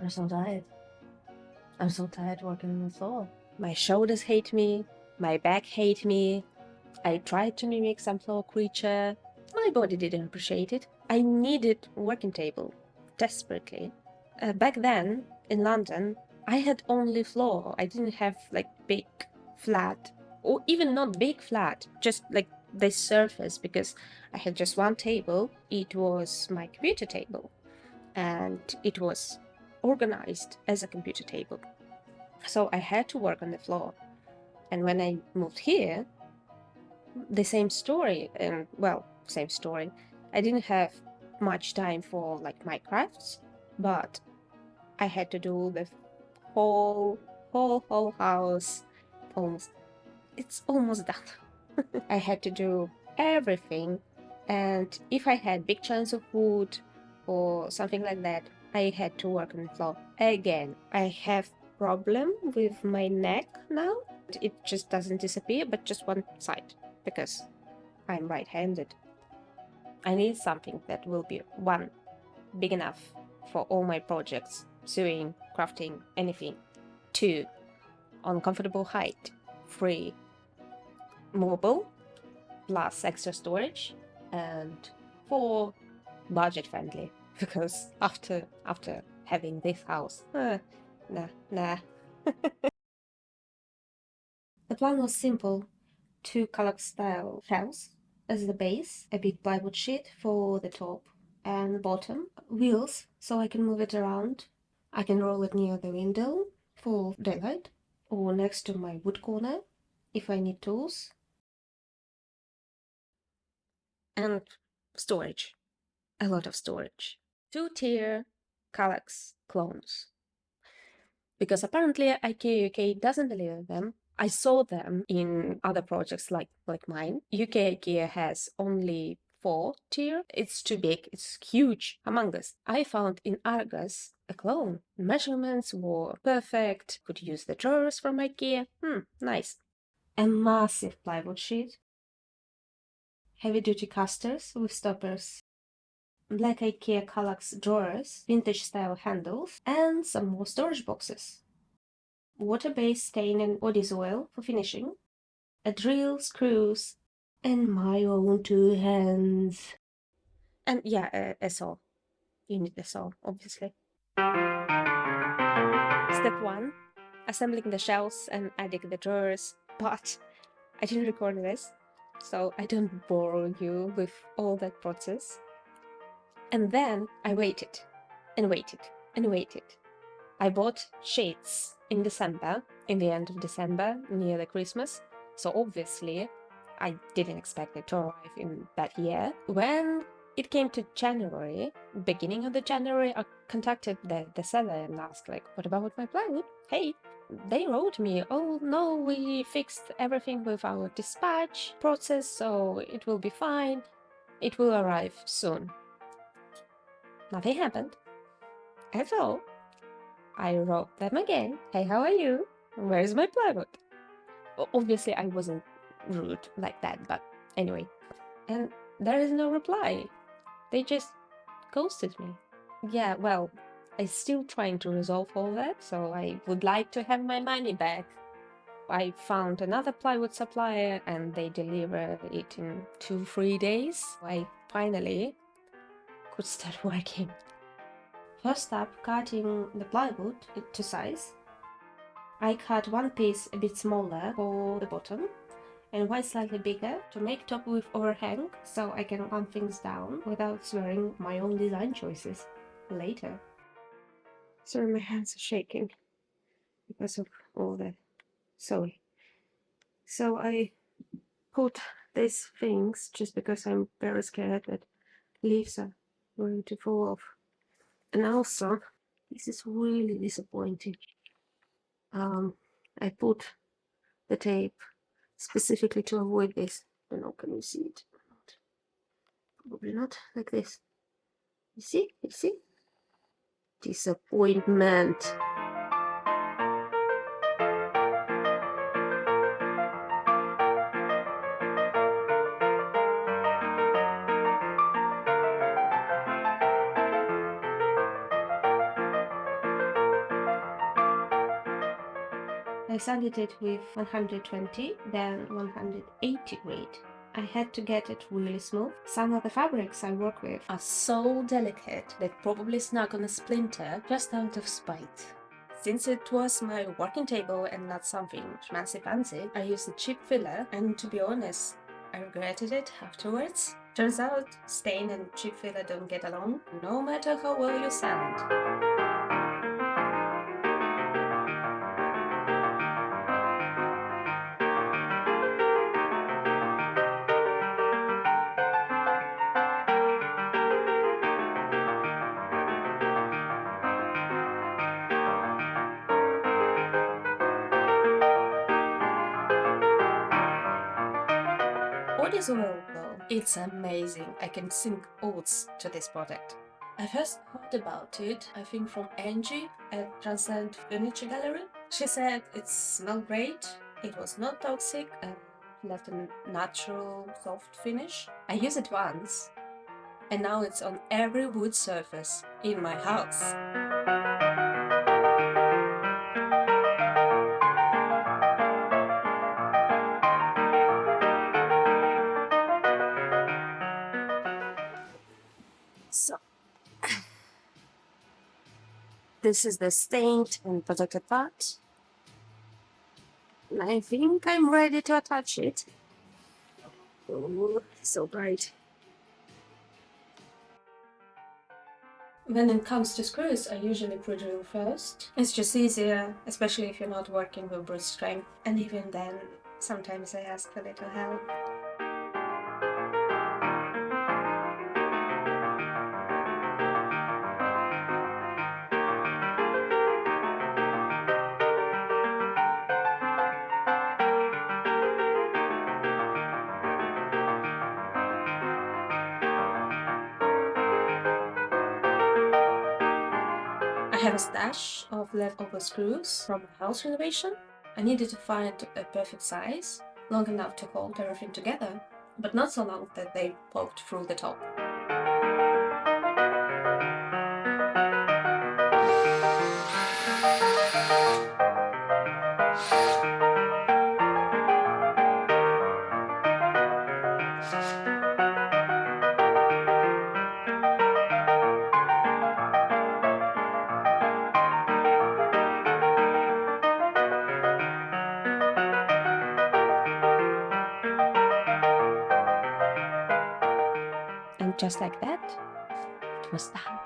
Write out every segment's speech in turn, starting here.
I'm so tired. I'm so tired working on the floor. My shoulders hate me. My back hate me. I tried to mimic some floor creature. My body didn't appreciate it. I needed a working table. Desperately. Back then, in London, I had only floor. I didn't have like big, flat, or even not big flat, just like this surface, because I had just one table. It was my computer table, and it was organized as a computer table. So I had to work on the floor. And when I moved here, the same story, and well, same story. I didn't have much time for like my crafts, but I had to do the whole house. Almost, it's almost done. I had to do everything, and if I had big chunks of wood or something like that, I had to work on the floor again. I have problem with my neck now. It just doesn't disappear, but just one side, because I'm right-handed. I need something that will be, one, big enough for all my projects, sewing, crafting, anything. Two, on comfortable height. Three, movable, plus extra storage. And four, budget friendly, because after having this house, nah. The plan was simple: two Kallax style shelves as the base, a big plywood sheet for the top and bottom, wheels so I can move it around. I can roll it near the window for daylight, or next to my wood corner if I need tools. And storage. A lot of storage. Two-tier Kallax clones. Because apparently IKEA UK doesn't deliver them. I saw them in other projects like mine. UK IKEA has only 4-tier. It's too big, it's huge, humongous. I found in Argos a clone. Measurements were perfect, could use the drawers from IKEA. Nice. A massive plywood sheet. Heavy-duty casters with stoppers. Black IKEA Kallax drawers, vintage style handles, and some more storage boxes. Water-based stain and body oil for finishing, a drill, screws, and my own 2 hands. And yeah, a saw. You need a saw, obviously. Step 1, assembling the shelves and adding the drawers. But I didn't record this, so I don't bore you with all that process. And then I waited, and waited, and waited. I bought sheets in December, in the end of December, near the Christmas, so obviously I didn't expect it to arrive in that year. When it came to January, beginning of the January, I contacted the seller and asked, like, what about my plywood? Hey, they wrote me, oh no, we fixed everything with our dispatch process, so it will be fine. It will arrive soon. Nothing happened at all. I wrote them again. Hey, how are you? Where's my plywood? Obviously, I wasn't rude like that, but anyway. And there is no reply. They just ghosted me. Yeah, well, I'm still trying to resolve all that, so I would like to have my money back. I found another plywood supplier and they delivered it in 2-3 days. I finally could start working. First up, cutting the plywood to size. I cut one piece a bit smaller for the bottom and one slightly bigger to make top with overhang, so I can calm things down without swearing my own design choices later. Sorry, my hands are shaking because of all that sewing. So I put these things just because I'm very scared that leaves are going to fall off. And also, this is really disappointing. I put the tape specifically to avoid this. I don't know, can you see it? Probably not, like this. You see? You see? Disappointment. I sanded it with 120, then 180 grit. I had to get it really smooth. Some of the fabrics I work with are so delicate they'd probably snag on a splinter just out of spite. Since it was my working table and not something fancy, I used a cheap filler, and to be honest, I regretted it afterwards. Turns out, stain and cheap filler don't get along, no matter how well you sand. What is oil though? It's amazing. I can sing odes to this product. I first heard about it, I think from Angie at Transcend Furniture Gallery. She said it smelled great, it was not toxic, and left a natural soft finish. I used it once, and now it's on every wood surface in my house. So, this is the stained and protected part. And I think I'm ready to attach it. Oh, so bright. When it comes to screws, I usually pre-drill first. It's just easier, especially if you're not working with brute strength. And even then, sometimes I ask a little help. I have a stash of leftover screws from house renovation. I needed to find a perfect size, long enough to hold everything together, but not so long that they poked through the top. And just like that, it was done.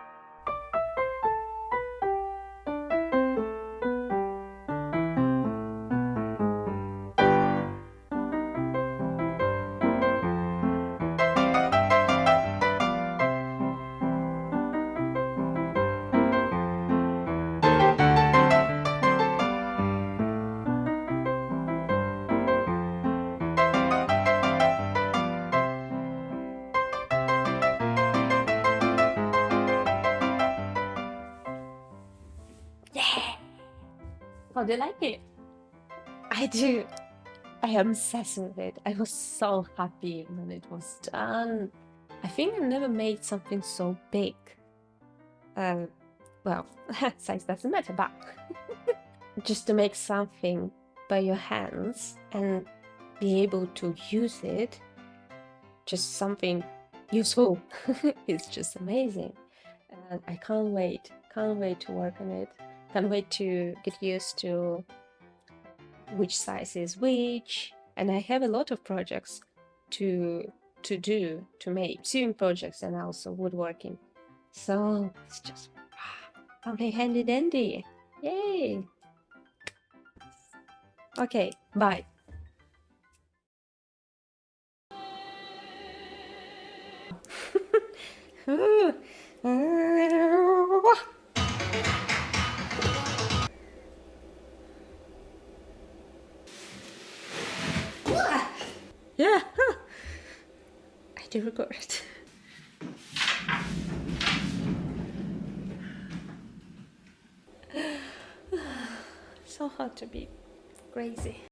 Yeah! How do you like it? I do. I am obsessed with it. I was so happy when it was done. I think I never made something so big. Well, size doesn't matter, but just to make something by your hands and be able to use it, just something useful, it's just amazing. And I can't wait to work on it. Can't wait to get used to which size is which. And I have a lot of projects to make sewing projects and also woodworking. So it's just something handy dandy. Yay! Okay, bye. Yeah, I do record it. So hard to be crazy.